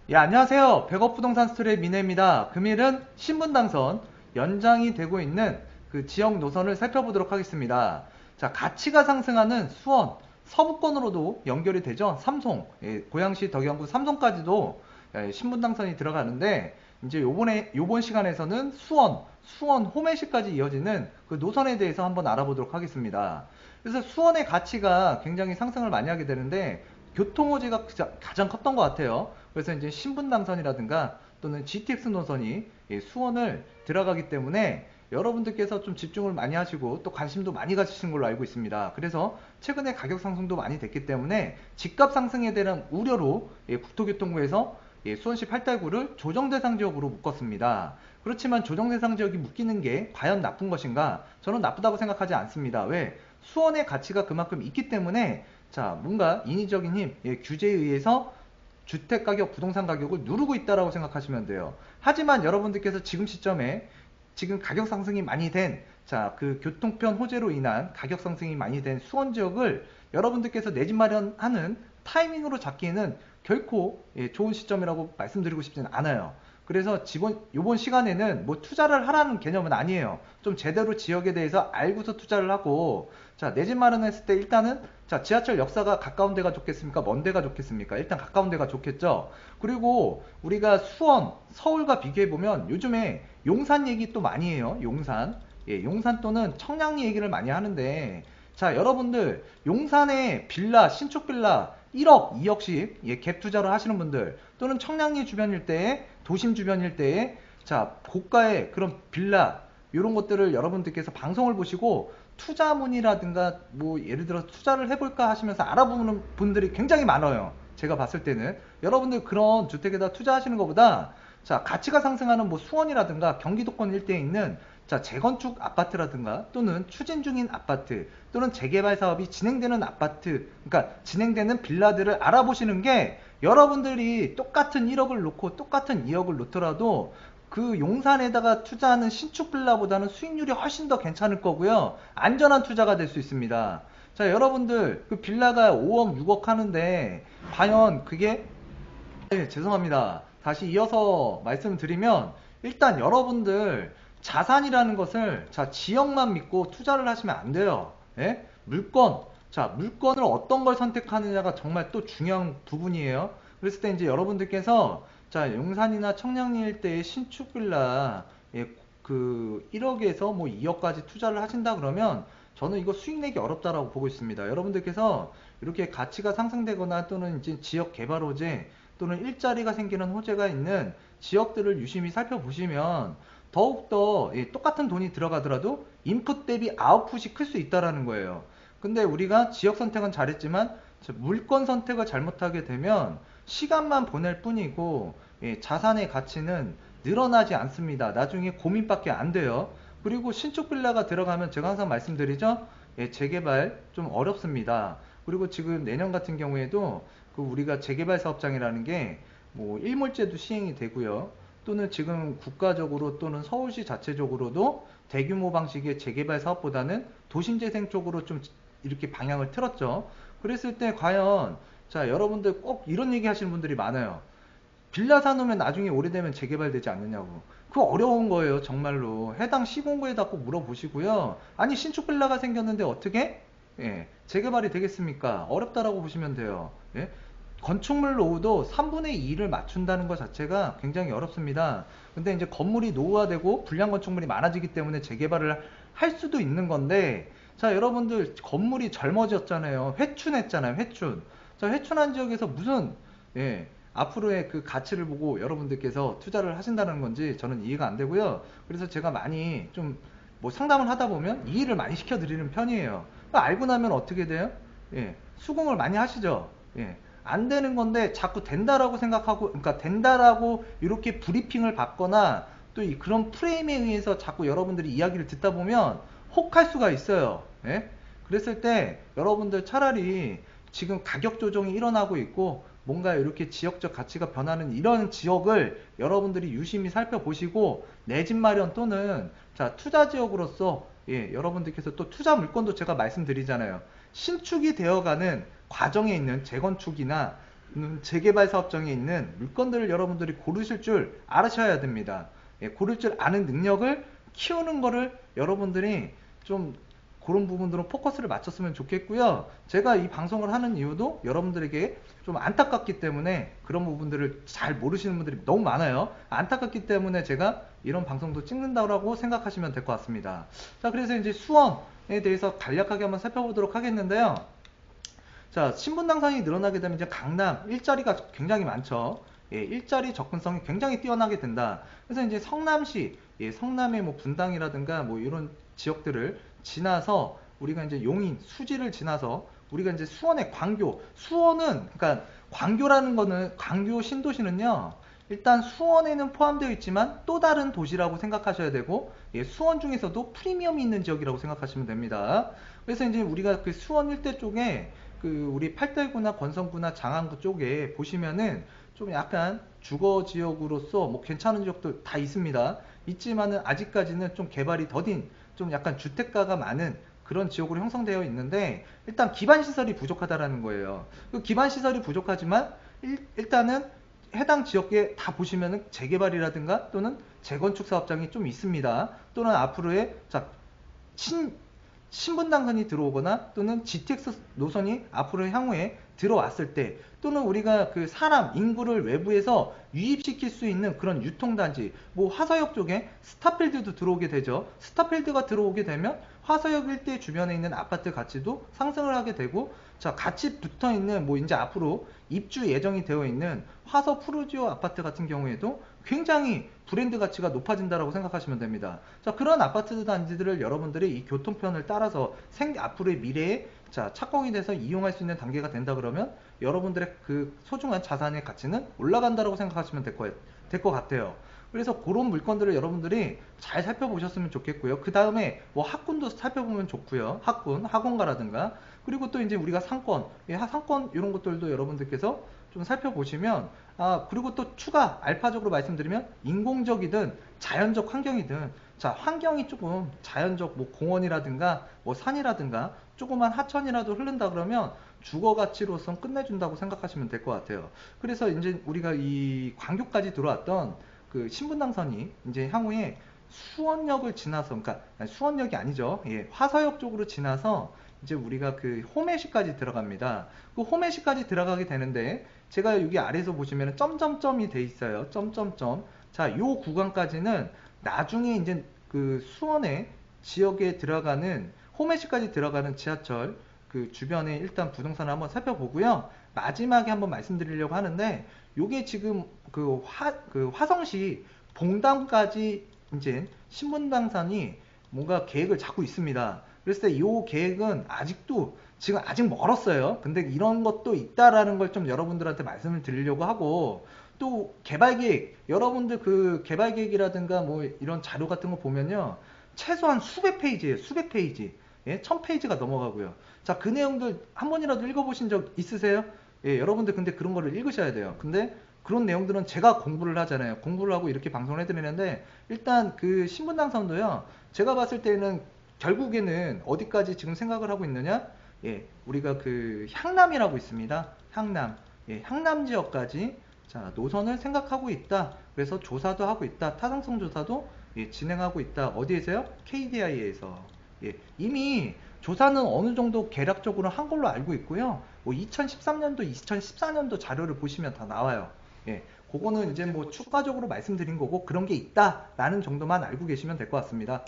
예, 안녕하세요. 백업부동산 스토리의 민혜입니다. 금일은 신분당선 연장이 되고 있는 그 지역 노선을 살펴보도록 하겠습니다. 자, 가치가 상승하는 수원, 서부권으로도 연결이 되죠. 삼송, 예, 고양시, 덕양구, 삼송까지도 예, 신분당선이 들어가는데, 이제 요번 시간에서는 수원, 호메시까지 이어지는 그 노선에 대해서 한번 알아보도록 하겠습니다. 그래서 수원의 가치가 굉장히 상승을 많이 하게 되는데, 교통호재가 가장 컸던 것 같아요. 그래서 이제 신분당선이라든가 또는 GTX 노선이 수원을 들어가기 때문에 여러분들께서 좀 집중을 많이 하시고 또 관심도 많이 가지신 걸로 알고 있습니다. 그래서 최근에 가격 상승도 많이 됐기 때문에 집값 상승에 대한 우려로 국토교통부에서 수원시 8달구를 조정대상 지역으로 묶었습니다. 그렇지만 조정대상 지역이 묶이는 게 과연 나쁜 것인가? 저는 나쁘다고 생각하지 않습니다. 왜? 수원의 가치가 그만큼 있기 때문에 자, 뭔가 인위적인 힘, 규제에 의해서 주택가격, 부동산 가격을 누르고 있다라고 생각하시면 돼요. 하지만 여러분들께서 지금 시점에 지금 가격 상승이 많이 된, 자, 그 교통편 호재로 인한 가격 상승이 많이 된 수원 지역을 여러분들께서 내 집 마련하는 타이밍으로 잡기에는 결코 좋은 시점이라고 말씀드리고 싶지는 않아요. 그래서 요번 시간에는 뭐 투자를 하라는 개념은 아니에요. 좀 제대로 지역에 대해서 알고서 투자를 하고, 자, 내 집 마련했을 때 일단은, 자, 지하철 역사가 가까운 데가 좋겠습니까? 먼 데가 좋겠습니까? 일단 가까운 데가 좋겠죠. 그리고 우리가 수원, 서울과 비교해보면 요즘에 용산 얘기 또 많이 해요. 용산. 예, 용산 또는 청량리 얘기를 많이 하는데, 자, 여러분들, 용산에 빌라, 신축 빌라 1억, 2억씩 갭 투자를 하시는 분들, 또는 청량리 주변 일대에, 도심 주변 일대에, 자, 고가의 그런 빌라, 이런 것들을 여러분들께서 방송을 보시고 투자 문의라든가 뭐 예를 들어 투자를 해볼까 하시면서 알아보는 분들이 굉장히 많아요. 제가 봤을 때는 여러분들 그런 주택에다 투자하시는 것보다 자, 가치가 상승하는 뭐 수원이라든가 경기도권 일대에 있는 자, 재건축 아파트라든가 또는 추진 중인 아파트 또는 재개발 사업이 진행되는 아파트, 그러니까 진행되는 빌라들을 알아보시는 게 여러분들이 똑같은 1억을 놓고 똑같은 2억을 놓더라도 그 용산에다가 투자하는 신축 빌라보다는 수익률이 훨씬 더 괜찮을 거고요. 안전한 투자가 될 수 있습니다. 자, 여러분들 그 빌라가 5억, 6억 하는데 과연 그게 네, 죄송합니다. 다시 이어서 말씀드리면 일단 여러분들 자산이라는 것을 자 지역만 믿고 투자를 하시면 안 돼요. 예? 물건 자 물건을 어떤 걸 선택하느냐가 정말 또 중요한 부분이에요. 그랬을 때 이제 여러분들께서 자 용산이나 청량리 일대의 신축 빌라 예, 그 1억에서 뭐 2억까지 투자를 하신다 그러면 저는 이거 수익 내기 어렵다라고 보고 있습니다. 여러분들께서 이렇게 가치가 상승되거나 또는 이제 지역 개발 호재 또는 일자리가 생기는 호재가 있는 지역들을 유심히 살펴보시면 더욱더 똑같은 돈이 들어가더라도 인풋 대비 아웃풋이 클 수 있다라는 거예요. 근데 우리가 지역 선택은 잘했지만 물건 선택을 잘못하게 되면 시간만 보낼 뿐이고 자산의 가치는 늘어나지 않습니다. 나중에 고민밖에 안 돼요. 그리고 신축 빌라가 들어가면 제가 항상 말씀드리죠. 재개발 좀 어렵습니다. 그리고 지금 내년 같은 경우에도 그 우리가 재개발 사업장이라는 게 뭐 일몰제도 시행이 되고요. 또는 지금 국가적으로 또는 서울시 자체적으로도 대규모 방식의 재개발 사업보다는 도심재생 쪽으로 좀 이렇게 방향을 틀었죠. 그랬을 때 과연 자 여러분들 꼭 이런 얘기 하시는 분들이 많아요. 빌라 사놓으면 나중에 오래되면 재개발되지 않느냐고. 그거 어려운 거예요, 정말로. 해당 시공구에다 꼭 물어보시고요. 아니, 신축 빌라가 생겼는데 어떻게? 예, 재개발이 되겠습니까? 어렵다라고 보시면 돼요. 예? 건축물 노후도 3분의 2를 맞춘다는 것 자체가 굉장히 어렵습니다. 근데 이제 건물이 노후화되고 불량 건축물이 많아지기 때문에 재개발을 할 수도 있는 건데, 자, 여러분들 건물이 젊어졌잖아요. 회춘했잖아요, 회춘. 자, 회춘한 지역에서 무슨, 예, 앞으로의 그 가치를 보고 여러분들께서 투자를 하신다는 건지 저는 이해가 안 되고요. 그래서 제가 많이 좀 뭐 상담을 하다 보면 이해를 많이 시켜드리는 편이에요. 알고 나면 어떻게 돼요? 예, 수긍을 많이 하시죠. 예, 안 되는 건데 자꾸 된다라고 생각하고, 그러니까 된다라고 이렇게 브리핑을 받거나 또 그런 프레임에 의해서 자꾸 여러분들이 이야기를 듣다 보면 혹할 수가 있어요. 예? 그랬을 때 여러분들 차라리 지금 가격 조정이 일어나고 있고 뭔가 이렇게 지역적 가치가 변하는 이런 지역을 여러분들이 유심히 살펴보시고 내 집 마련 또는 자 투자 지역으로서 예, 여러분들께서 또 투자 물건도 제가 말씀드리잖아요. 신축이 되어가는 과정에 있는 재건축이나 재개발 사업장에 있는 물건들을 여러분들이 고르실 줄 아셔야 됩니다. 예, 고를 줄 아는 능력을 키우는 거를 여러분들이 좀 그런 부분들은 포커스를 맞췄으면 좋겠고요. 제가 이 방송을 하는 이유도 여러분들에게 좀 안타깝기 때문에 그런 부분들을 잘 모르시는 분들이 너무 많아요. 안타깝기 때문에 제가 이런 방송도 찍는다고 생각하시면 될 것 같습니다. 자, 그래서 이제 수원에 대해서 간략하게 한번 살펴보도록 하겠는데요. 자, 신분당선이 늘어나게 되면 이제 강남 일자리가 굉장히 많죠. 예, 일자리 접근성이 굉장히 뛰어나게 된다. 그래서 이제 성남시, 예, 성남의 뭐 분당이라든가 뭐 이런 지역들을 지나서 우리가 이제 용인, 수지를 지나서 우리가 이제 수원의 광교, 수원은 그러니까 광교라는 거는 광교 신도시는요. 일단 수원에는 포함되어 있지만 또 다른 도시라고 생각하셔야 되고, 예, 수원 중에서도 프리미엄이 있는 지역이라고 생각하시면 됩니다. 그래서 이제 우리가 그 수원 일대 쪽에 그 우리 팔달구나 권성구나 장안구 쪽에 보시면은 좀 약간 주거 지역으로서 뭐 괜찮은 지역도 다 있습니다. 있지만은 아직까지는 좀 개발이 더딘 좀 약간 주택가가 많은 그런 지역으로 형성되어 있는데 일단 기반 시설이 부족하다라는 거예요. 그 기반 시설이 부족하지만 일단은 해당 지역에 다 보시면은 재개발이라든가 또는 재건축 사업장이 좀 있습니다. 또는 앞으로의 자, 신분당선이 들어오거나 또는 GTX 노선이 앞으로 향후에 들어왔을 때 또는 우리가 그 사람 인구를 외부에서 유입시킬 수 있는 그런 유통단지 뭐 화서역 쪽에 스타필드도 들어오게 되죠. 스타필드가 들어오게 되면 화서역 일대 주변에 있는 아파트 가치도 상승을 하게 되고 자, 같이 붙어 있는 뭐 이제 앞으로 입주 예정이 되어 있는 화서 푸르지오 아파트 같은 경우에도 굉장히 브랜드 가치가 높아진다라고 생각하시면 됩니다. 자, 그런 아파트 단지들을 여러분들이 이 교통편을 따라서 앞으로의 미래에 자, 착공이 돼서 이용할 수 있는 단계가 된다 그러면 여러분들의 그 소중한 자산의 가치는 올라간다라고 생각하시면 될 것 같아요. 그래서 그런 물건들을 여러분들이 잘 살펴보셨으면 좋겠고요. 그 다음에 뭐 학군도 살펴보면 좋고요. 학군, 학원가라든가 그리고 또 이제 우리가 상권, 예, 상권 이런 것들도 여러분들께서 좀 살펴보시면 그리고 또 추가 알파적으로 말씀드리면 인공적이든 자연적 환경이든 자, 환경이 조금 자연적 뭐 공원이라든가 뭐 산이라든가 조그만 하천이라도 흐른다 그러면 주거 가치로선 끝내준다고 생각하시면 될 것 같아요. 그래서 이제 우리가 이 광교까지 들어왔던 그 신분당선이 이제 향후에 수원역을 지나서, 그러니까 수원역이 아니죠. 예, 화서역 쪽으로 지나서 이제 우리가 그 호메시까지 들어갑니다. 그 호메시까지 들어가게 되는데 제가 여기 아래에서 보시면 점점점이 돼 있어요. 점점점. 자, 요 구간까지는 나중에 이제 그 수원의 지역에 들어가는 호메시까지 들어가는 지하철 그 주변에 일단 부동산을 한번 살펴보고요. 마지막에 한번 말씀드리려고 하는데 요게 지금 그 화성시 봉담까지 이제 신분당선이 뭔가 계획을 잡고 있습니다. 그랬을 때 이 계획은 아직도 지금 아직 멀었어요. 근데 이런 것도 있다라는 걸 좀 여러분들한테 말씀을 드리려고 하고 또 개발 계획 여러분들 그 개발 계획이라든가 뭐 이런 자료 같은 거 보면요 최소한 수백 페이지예요. 수백 페이지. 예, 1000페이지가 넘어가고요. 자, 그 내용들 한 번이라도 읽어보신 적 있으세요? 예, 여러분들 근데 그런 거를 읽으셔야 돼요. 근데 그런 내용들은 제가 공부를 하잖아요. 공부를 하고 이렇게 방송을 해드리는데 일단 그 신분당선도요. 제가 봤을 때는 결국에는 어디까지 지금 생각을 하고 있느냐? 예, 우리가 그 향남이라고 있습니다. 향남. 예, 향남 지역까지 자, 노선을 생각하고 있다. 그래서 조사도 하고 있다. 타당성 조사도 예, 진행하고 있다. 어디에서요? KDI에서. 예, 이미 조사는 어느 정도 개략적으로 한 걸로 알고 있고요. 뭐 2013년도, 2014년도 자료를 보시면 다 나와요. 예, 그거는 이제 뭐 추가적으로 말씀드린 거고 그런 게 있다라는 정도만 알고 계시면 될 것 같습니다.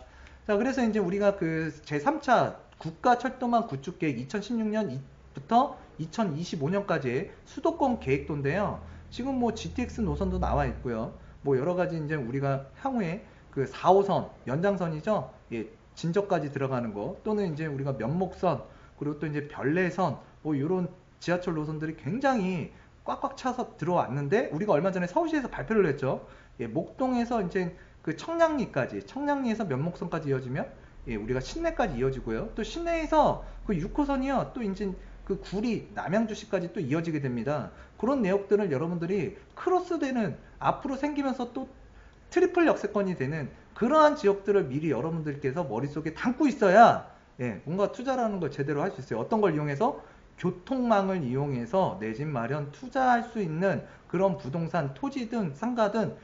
자, 그래서 이제 우리가 그 제3차 국가철도망 구축계획 2016년부터 2025년까지의 수도권 계획도인데요. 지금 뭐 GTX 노선도 나와 있고요. 뭐 여러 가지 이제 우리가 향후에 그 4호선 연장선이죠. 예, 진저까지 들어가는 거 또는 이제 우리가 면목선 그리고 또 이제 별내선 뭐 이런 지하철 노선들이 굉장히 꽉꽉 차서 들어왔는데 우리가 얼마 전에 서울시에서 발표를 했죠. 예, 목동에서 이제 그 청량리에서 면목선까지 이어지면 예, 우리가 신내까지 이어지고요. 또 신내에서 그 6호선이요. 또 이제 그 구리, 남양주시까지 또 이어지게 됩니다. 그런 내역들을 여러분들이 크로스되는 앞으로 생기면서 또 트리플 역세권이 되는 그러한 지역들을 미리 여러분들께서 머릿속에 담고 있어야 예, 뭔가 투자라는 걸 제대로 할 수 있어요. 어떤 걸 이용해서 교통망을 이용해서 내 집 마련 투자할 수 있는 그런 부동산, 토지든 상가든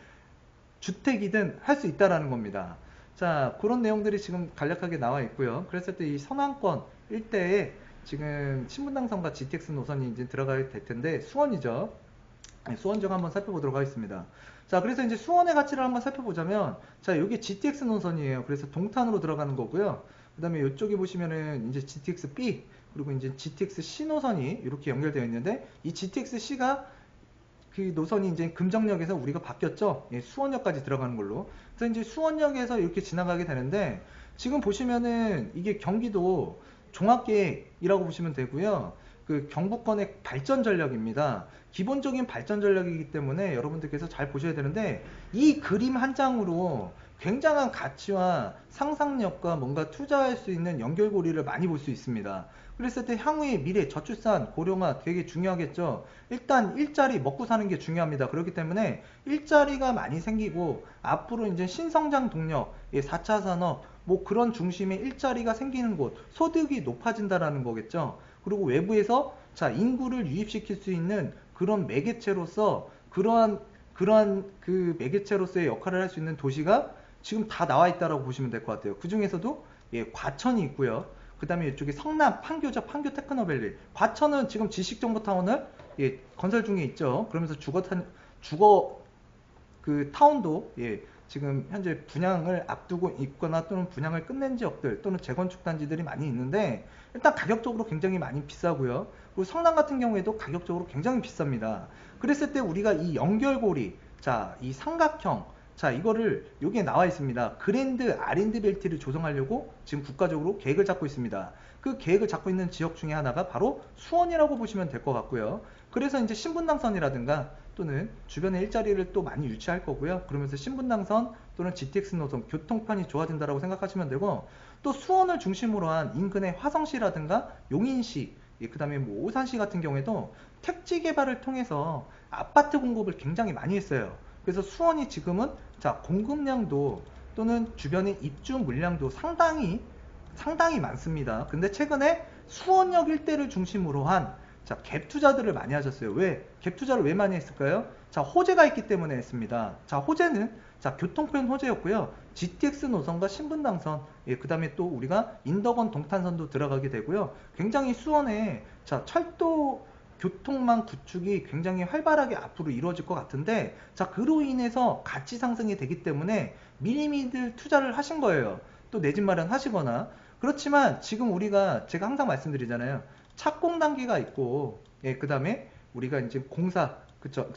주택이든 할 수 있다라는 겁니다. 자, 그런 내용들이 지금 간략하게 나와 있고요. 그랬을 때 이 서남권 일대에 지금 신분당선과 GTX 노선이 이제 들어가게 될 텐데 수원이죠. 네, 수원 쪽 한번 살펴보도록 하겠습니다. 자, 그래서 이제 수원의 가치를 한번 살펴보자면, 자, 여기 GTX 노선이에요. 그래서 동탄으로 들어가는 거고요. 그 다음에 이쪽에 보시면은 이제 GTX B, 그리고 이제 GTX C 노선이 이렇게 연결되어 있는데, 이 GTX C가 그 노선이 이제 금정역에서 우리가 바뀌었죠. 예, 수원역까지 들어가는 걸로. 그래서 이제 수원역에서 이렇게 지나가게 되는데, 지금 보시면은 이게 경기도 종합계획이라고 보시면 되고요. 그 경부권의 발전 전략입니다. 기본적인 발전 전략이기 때문에 여러분들께서 잘 보셔야 되는데, 이 그림 한 장으로 굉장한 가치와 상상력과 뭔가 투자할 수 있는 연결고리를 많이 볼 수 있습니다. 그랬을 때 향후의 미래, 저출산, 고령화 되게 중요하겠죠. 일단 일자리 먹고 사는 게 중요합니다. 그렇기 때문에 일자리가 많이 생기고 앞으로 이제 신성장 동력, 4차 산업, 뭐 그런 중심의 일자리가 생기는 곳, 소득이 높아진다라는 거겠죠. 그리고 외부에서 자, 인구를 유입시킬 수 있는 그런 매개체로서 그러한 그 매개체로서의 역할을 할 수 있는 도시가 지금 다 나와 있다라고 보시면 될 것 같아요. 그 중에서도 과천이 있고요. 그 다음에 이쪽에 성남, 판교죠. 판교 테크노밸리. 과천은 지금 지식정보타운을 건설 중에 있죠. 그러면서 주거 그 타운도 지금 현재 분양을 앞두고 있거나 또는 분양을 끝낸 지역들 또는 재건축 단지들이 많이 있는데, 일단 가격적으로 굉장히 많이 비싸고요. 그리고 성남 같은 경우에도 가격적으로 굉장히 비쌉니다. 그랬을 때 우리가 이 연결고리, 자, 이 삼각형, 자, 이거를 여기에 나와 있습니다. 그랜드 R&D 벨트를 조성하려고 지금 국가적으로 계획을 잡고 있습니다. 그 계획을 잡고 있는 지역 중에 하나가 바로 수원이라고 보시면 될 것 같고요. 그래서 이제 신분당선이라든가 또는 주변에 일자리를 또 많이 유치할 거고요. 그러면서 신분당선 또는 GTX 노선 교통편이 좋아진다라고 생각하시면 되고, 또 수원을 중심으로 한 인근의 화성시라든가 용인시, 그 다음에 뭐 오산시 같은 경우에도 택지 개발을 통해서 아파트 공급을 굉장히 많이 했어요. 그래서 수원이 지금은 자, 공급량도 또는 주변의 입주 물량도 상당히 많습니다. 근데 최근에 수원역 일대를 중심으로 한 자, 갭 투자들을 많이 하셨어요. 왜? 갭 투자를 왜 많이 했을까요? 자, 호재가 있기 때문에 했습니다. 자, 호재는 자, 교통편 호재였고요. GTX 노선과 신분당선, 그 다음에 또 우리가 인덕원 동탄선도 들어가게 되고요. 굉장히 수원에 자, 철도 교통망 구축이 굉장히 활발하게 앞으로 이루어질 것 같은데, 자, 그로 인해서 가치 상승이 되기 때문에 미리미들 투자를 하신 거예요. 또 내 집 마련 하시거나. 그렇지만 지금 우리가 제가 항상 말씀드리잖아요. 착공 단계가 있고, 그 다음에 우리가 이제 공사, 그쵸.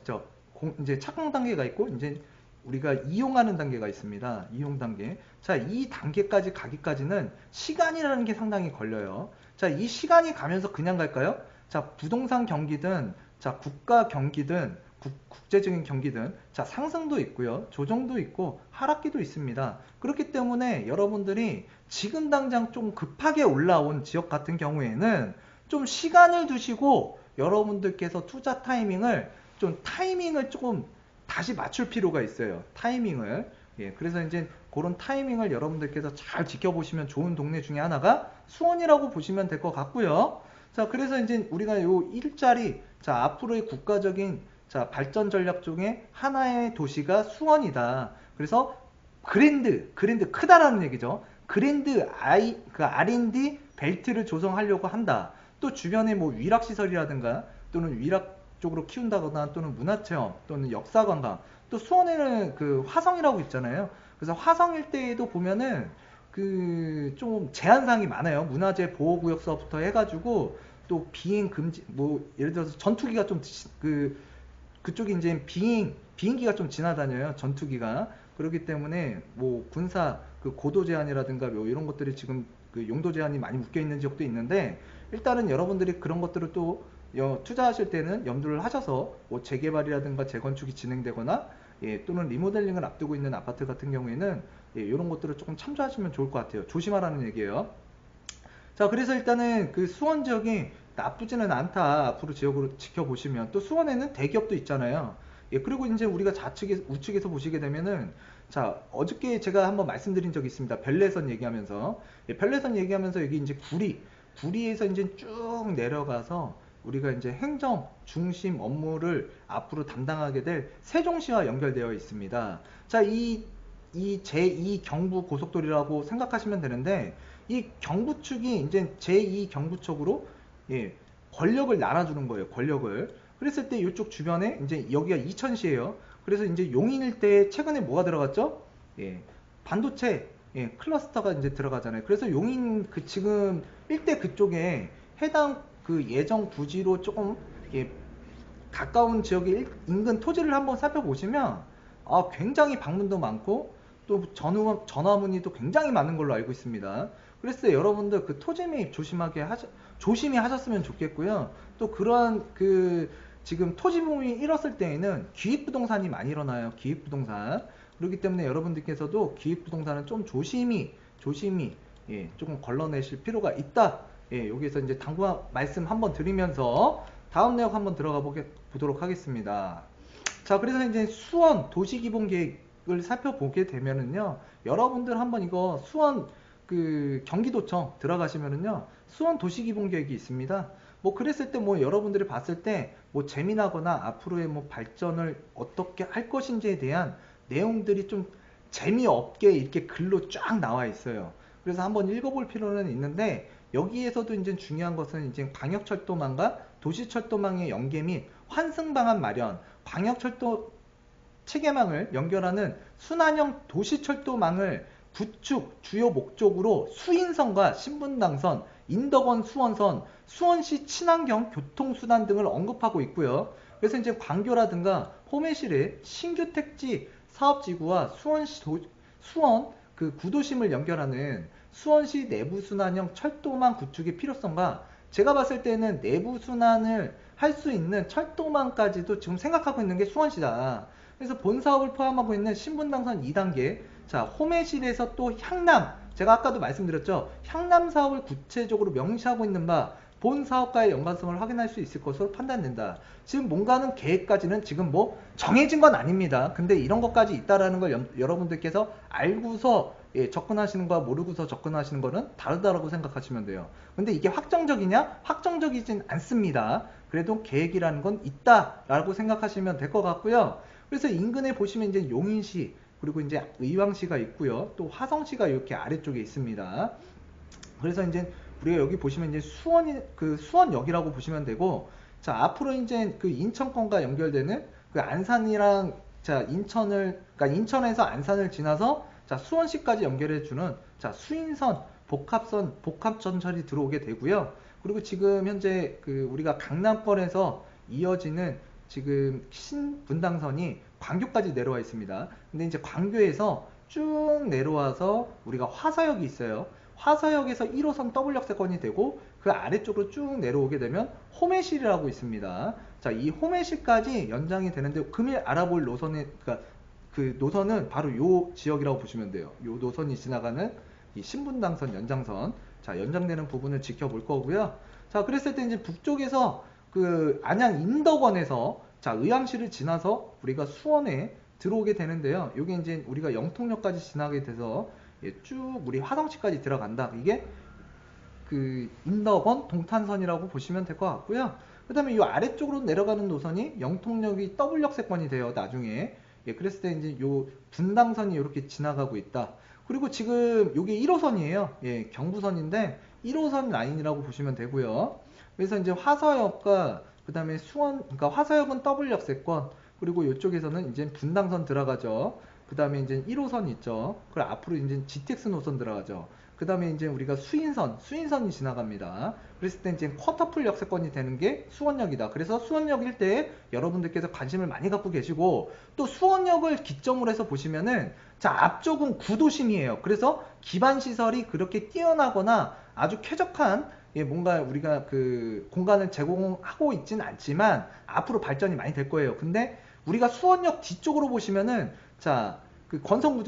이제 착공 단계가 있고, 이제 우리가 이용하는 단계가 있습니다. 이용 단계. 자, 이 단계까지 가기까지는 시간이라는 게 상당히 걸려요. 자, 이 시간이 가면서 그냥 갈까요? 자, 부동산 경기든, 자, 국가 경기든, 국제적인 경기든, 자, 상승도 있고요. 조정도 있고, 하락기도 있습니다. 그렇기 때문에 여러분들이 지금 당장 좀 급하게 올라온 지역 같은 경우에는 좀 시간을 두시고 여러분들께서 투자 타이밍을 조금 다시 맞출 필요가 있어요. 타이밍을. 그래서 이제 그런 타이밍을 여러분들께서 잘 지켜보시면 좋은 동네 중에 하나가 수원이라고 보시면 될 것 같고요. 자, 그래서 이제 우리가 요 일자리, 자, 앞으로의 국가적인 자, 발전 전략 중에 하나의 도시가 수원이다. 그래서 그랜드 크다라는 얘기죠. 그 R&D 벨트를 조성하려고 한다. 또 주변에 뭐 위락시설이라든가 또는 위락 쪽으로 키운다거나 또는 문화체험 또는 역사관광, 또 수원에는 그 화성이라고 있잖아요. 그래서 화성 일대에도 보면은 그 좀 제한사항이 많아요. 문화재 보호구역서부터 해가지고 또 비행 금지, 뭐 예를 들어서 전투기가 좀 그쪽이 이제 비행기가 좀 지나다녀요. 전투기가. 그렇기 때문에 뭐 군사 그 고도 제한이라든가 뭐 이런 것들이 지금 그 용도 제한이 많이 묶여 있는 지역도 있는데, 일단은 여러분들이 그런 것들을 또 투자하실 때는 염두를 하셔서 뭐 재개발이라든가 재건축이 진행되거나 또는 리모델링을 앞두고 있는 아파트 같은 경우에는 이런 것들을 조금 참조하시면 좋을 것 같아요. 조심하라는 얘기예요. 자, 그래서 일단은 그 수원 지역이 나쁘지는 않다. 앞으로 지역으로 지켜보시면. 또 수원에는 대기업도 있잖아요. 그리고 이제 우리가 우측에서 보시게 되면은, 자, 어저께 제가 한번 말씀드린 적이 있습니다. 별내선 얘기하면서. 별내선 얘기하면서 여기 이제 구리에서 이제 쭉 내려가서 우리가 이제 행정 중심 업무를 앞으로 담당하게 될 세종시와 연결되어 있습니다. 자, 이 제2 경부 고속도로라고 생각하시면 되는데, 이 경부 축이 이제 제2 경부 쪽으로 예, 권력을 나눠주는 거예요. 권력을. 그랬을 때 이쪽 주변에 이제 여기가 이천시예요. 그래서 이제 용인 일대에 최근에 뭐가 들어갔죠? 예, 반도체 클러스터가 이제 들어가잖아요. 그래서 용인 그 지금 일대 그쪽에 해당 그 예정 부지로 조금 가까운 지역의 인근 토지를 한번 살펴보시면 굉장히 방문도 많고 또 전화 문의도 굉장히 많은 걸로 알고 있습니다. 그래서 여러분들 그 토지 매입 조심히 하셨으면 좋겠고요. 또 그러한 그 지금 토지 붐이 일었을 때에는 기획부동산이 많이 일어나요. 기획부동산. 그렇기 때문에 여러분들께서도 기획부동산은 좀 조심히 조금 걸러내실 필요가 있다. 여기서 이제 당부한 말씀 한번 드리면서 다음 내용 한번 들어가 보도록 하겠습니다. 자, 그래서 이제 수원 도시기본계획을 살펴보게 되면은요, 여러분들 한번 이거 수원 그 경기도청 들어가시면은요, 수원 도시기본계획이 있습니다. 뭐 그랬을 때 뭐 여러분들이 봤을 때 뭐 재미나거나 앞으로의 뭐 발전을 어떻게 할 것인지에 대한 내용들이 좀 재미없게 이렇게 글로 쫙 나와 있어요. 그래서 한번 읽어볼 필요는 있는데, 여기에서도 이제 중요한 것은 이제 광역철도망과 도시철도망의 연계 및 환승 방안 마련, 광역철도 체계망을 연결하는 순환형 도시철도망을 구축 주요 목적으로 수인선과 신분당선, 인덕원 수원선, 수원시 친환경 교통수단 등을 언급하고 있고요. 그래서 이제 광교라든가 호매실의 신규 택지 사업지구와 수원 그 구도심을 연결하는 수원시 내부순환형 철도망 구축의 필요성과, 제가 봤을 때는 내부순환을 할 수 있는 철도망까지도 지금 생각하고 있는 게 수원시다. 그래서 본 사업을 포함하고 있는 신분당선 2단계, 자, 호매실에서 또 향남, 제가 아까도 말씀드렸죠. 향남 사업을 구체적으로 명시하고 있는 바 본 사업과의 연관성을 확인할 수 있을 것으로 판단된다. 지금 뭔가는 계획까지는 지금 뭐 정해진 건 아닙니다. 근데 이런 것까지 있다라는 걸 여러분들께서 알고서 접근하시는 거와 모르고서 접근하시는 거는 다르다고 생각하시면 돼요. 근데 이게 확정적이냐? 확정적이진 않습니다. 그래도 계획이라는 건 있다라고 생각하시면 될 것 같고요. 그래서 인근에 보시면 이제 용인시, 그리고 이제 의왕시가 있고요. 또 화성시가 이렇게 아래쪽에 있습니다. 그래서 이제 우리가 여기 보시면 이제 수원역이라고 보시면 되고, 자, 앞으로 이제 그 인천권과 연결되는 그 안산이랑, 자, 그러니까 인천에서 안산을 지나서 자, 수원시까지 연결해주는 자, 수인선, 복합전철이 들어오게 되고요. 그리고 지금 현재 그 우리가 강남권에서 이어지는 지금 신분당선이 광교까지 내려와 있습니다. 근데 이제 광교에서 쭉 내려와서 우리가 화서역이 있어요. 화서역에서 1호선 W역세권이 되고, 그 아래쪽으로 쭉 내려오게 되면 호매실이라고 있습니다. 자, 이 호매실까지 연장이 되는데, 금일 알아볼 노선의 그 노선은 바로 요 지역이라고 보시면 돼요. 요 노선이 지나가는 이 신분당선 연장선, 자, 연장되는 부분을 지켜볼 거고요. 자, 그랬을 때 이제 북쪽에서 그 안양 인덕원에서 자, 의왕시를 지나서 우리가 수원에 들어오게 되는데요. 요게 이제 우리가 영통역까지 지나게 돼서 쭉 우리 화성시까지 들어간다. 이게 그 인덕원 동탄선이라고 보시면 될 것 같고요. 그 다음에 이 아래쪽으로 내려가는 노선이 영통역이 W역세권이 돼요. 나중에. 그랬을 때 이제 요 분당선이 이렇게 지나가고 있다. 그리고 지금 요게 1호선이에요. 경부선인데 1호선 라인이라고 보시면 되고요. 그래서 이제 화서역과 그 다음에 그러니까 화서역은 W역세권, 그리고 이쪽에서는 이제 분당선 들어가죠. 그 다음에 이제 1호선 있죠. 그리고 앞으로 이제 GTX 노선 들어가죠. 그 다음에 이제 우리가 수인선이 지나갑니다. 그랬을 때 이제 쿼터풀 역세권이 되는 게 수원역이다. 그래서 수원역 일대에 여러분들께서 관심을 많이 갖고 계시고, 또 수원역을 기점으로 해서 보시면은 자, 앞쪽은 구도심이에요. 그래서 기반 시설이 그렇게 뛰어나거나 아주 쾌적한 뭔가 우리가 그 공간을 제공하고 있진 않지만 앞으로 발전이 많이 될 거예요. 근데 우리가 수원역 뒤쪽으로 보시면은 자, 그 권성구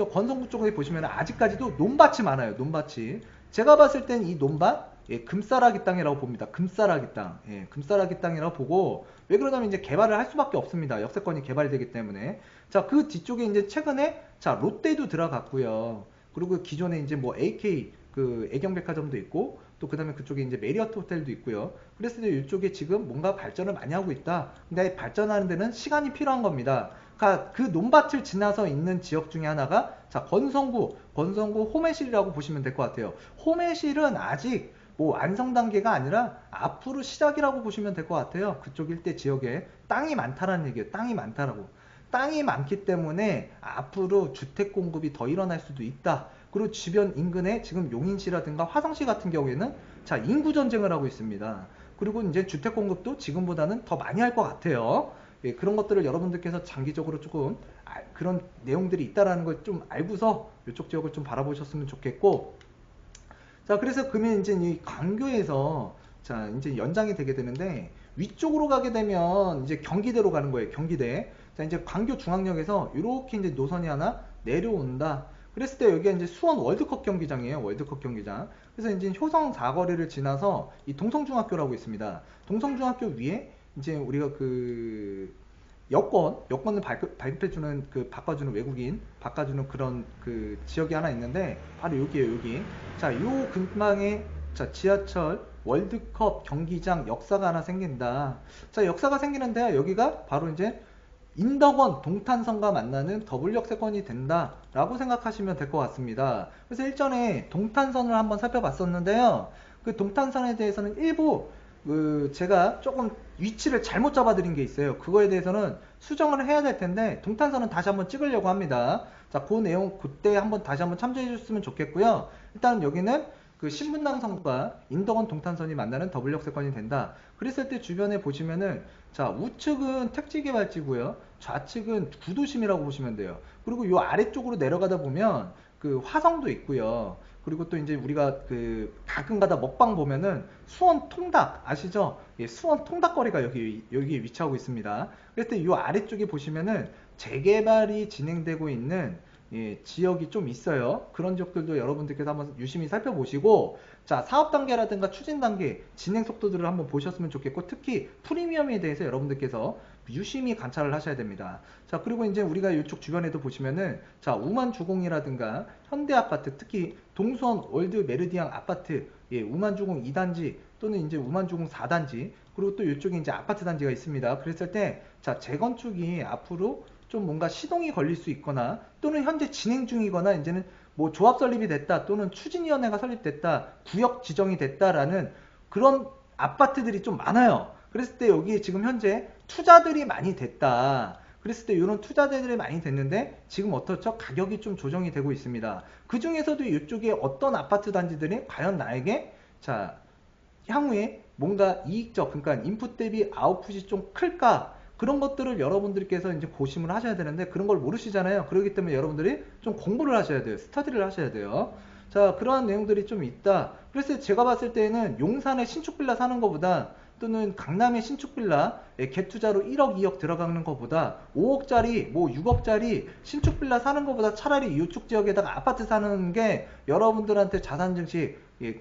쪽에 보시면 아직까지도 논밭이 많아요. 논밭이. 제가 봤을 땐 이 논밭, 금싸라기 땅이라고 봅니다. 금싸라기 땅. 금싸라기 땅이라고 보고, 왜 그러냐면 이제 개발을 할 수밖에 없습니다. 역세권이 개발되기 때문에. 자, 그 뒤쪽에 이제 최근에 자, 롯데도 들어갔고요. 그리고 기존에 이제 뭐 AK 그 애경백화점도 있고, 또 그다음에 그쪽에 이제 메리어트 호텔도 있고요. 그랬을 때 이쪽에 지금 뭔가 발전을 많이 하고 있다. 근데 발전하는 데는 시간이 필요한 겁니다. 그러니까 그 논밭을 지나서 있는 지역 중에 하나가 자 권성구 호매실이라고 보시면 될 것 같아요. 호매실은 아직 뭐 완성 단계가 아니라 앞으로 시작이라고 보시면 될 것 같아요. 그쪽 일대 지역에 땅이 많다라는 얘기예요. 땅이 많다라고. 땅이 많기 때문에 앞으로 주택 공급이 더 일어날 수도 있다. 그리고 주변 인근에 지금 용인시라든가 화성시 같은 경우에는 자 인구 전쟁을 하고 있습니다. 그리고 이제 주택 공급도 지금보다는 더 많이 할 것 같아요. 예, 그런 것들을 여러분들께서 장기적으로 조금 그런 내용들이 있다라는 걸 좀 알고서 이쪽 지역을 좀 바라보셨으면 좋겠고, 자 그래서 그러면 이제 이 광교에서 자 이제 연장이 되게 되는데 위쪽으로 가게 되면 이제 경기대로 가는 거예요. 경기대. 자 이제 광교 중앙역에서 이렇게 이제 노선이 하나 내려온다. 그랬을 때 여기가 이제 수원 월드컵 경기장이에요. 월드컵 경기장. 그래서 이제 효성 사거리를 지나서 이 동성중학교라고 있습니다. 동성중학교 위에 이제 우리가 그 여권을 발급해주는 그 바꿔주는 외국인 바꿔주는 그런 그 지역이 하나 있는데 바로 여기에요. 여기. 자, 요 근방에 자 지하철 월드컵 경기장 역사가 하나 생긴다. 자, 역사가 생기는데 여기가 바로 이제 인덕원 동탄선과 만나는 더블 역세권이 된다라고 생각하시면 될 것 같습니다. 그래서 일전에 동탄선을 한번 살펴봤었는데요. 그 동탄선에 대해서는 일부 제가 조금 위치를 잘못 잡아드린 게 있어요. 그거에 대해서는 수정을 해야 될 텐데 동탄선은 다시 한번 찍으려고 합니다. 자, 그 내용 그때 한번 다시 한번 참조해 주셨으면 좋겠고요. 일단 여기는 그 신분당선과 인덕원 동탄선이 만나는 더블 역세권이 된다. 그랬을 때 주변에 보시면은 자 우측은 택지개발지고요. 좌측은 구도심이라고 보시면 돼요. 그리고 요 아래쪽으로 내려가다 보면 그 화성도 있고요. 그리고 또 이제 우리가 그 가끔 가다 먹방 보면은 수원 통닭 아시죠? 예, 수원 통닭거리가 여기에 위치하고 있습니다. 그래서 이 아래쪽에 보시면은 재개발이 진행되고 있는 예, 지역이 좀 있어요. 그런 지역들도 여러분들께서 한번 유심히 살펴보시고 자 사업 단계라든가 추진 단계 진행 속도들을 한번 보셨으면 좋겠고 특히 프리미엄에 대해서 여러분들께서 유심히 관찰을 하셔야 됩니다. 자 그리고 이제 우리가 이쪽 주변에도 보시면은 자 우만주공이라든가 현대아파트 특히 동수원 월드 메르디앙 아파트 예, 우만주공 2단지 또는 이제 우만주공 4단지 그리고 또 이쪽에 이제 아파트 단지가 있습니다. 그랬을 때 자 재건축이 앞으로 좀 뭔가 시동이 걸릴 수 있거나 또는 현재 진행 중이거나 이제는 뭐 조합 설립이 됐다 또는 추진위원회가 설립됐다 구역 지정이 됐다라는 그런 아파트들이 좀 많아요. 그랬을 때 여기 지금 현재 투자들이 많이 됐다. 그랬을 때 이런 투자들이 많이 됐는데 지금 어떻죠? 가격이 좀 조정이 되고 있습니다. 그 중에서도 이쪽에 어떤 아파트 단지들이 과연 나에게 자 향후에 뭔가 이익적 그러니까 인풋 대비 아웃풋이 좀 클까 그런 것들을 여러분들께서 이제 고심을 하셔야 되는데 그런 걸 모르시잖아요. 그렇기 때문에 여러분들이 좀 공부를 하셔야 돼요. 스터디를 하셔야 돼요. 자 그러한 내용들이 좀 있다. 그래서 제가 봤을 때는 용산에 신축 빌라 사는 것보다 또는 강남의 신축 빌라 갭 투자로 1억 2억 들어가는 것보다 5억짜리 뭐 6억짜리 신축 빌라 사는 것보다 차라리 이쪽 지역에다가 아파트 사는 게 여러분들한테 자산 증식 예,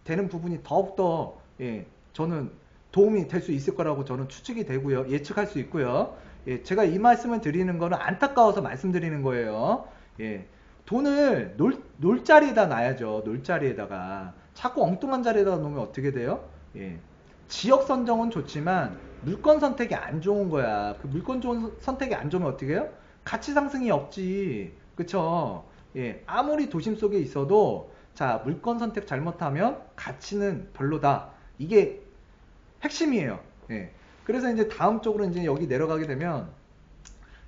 되는 부분이 더욱더 예, 저는 도움이 될 수 있을 거라고 저는 추측이 되고요. 예측할 수 있고요. 예, 제가 이 말씀을 드리는 거는 안타까워서 말씀드리는 거예요. 예, 돈을 놀 자리에다 놔야죠. 놀 자리에다가. 자꾸 엉뚱한 자리에다 놓으면 어떻게 돼요? 예, 지역 선정은 좋지만 물건 선택이 안 좋은 거야. 그 물건 좋은 선택이 안 좋으면 어떻게 해요? 가치 상승이 없지. 그쵸? 예, 아무리 도심 속에 있어도 자, 물건 선택 잘못하면 가치는 별로다. 이게 핵심이에요. 예. 그래서 이제 다음 쪽으로 이제 여기 내려가게 되면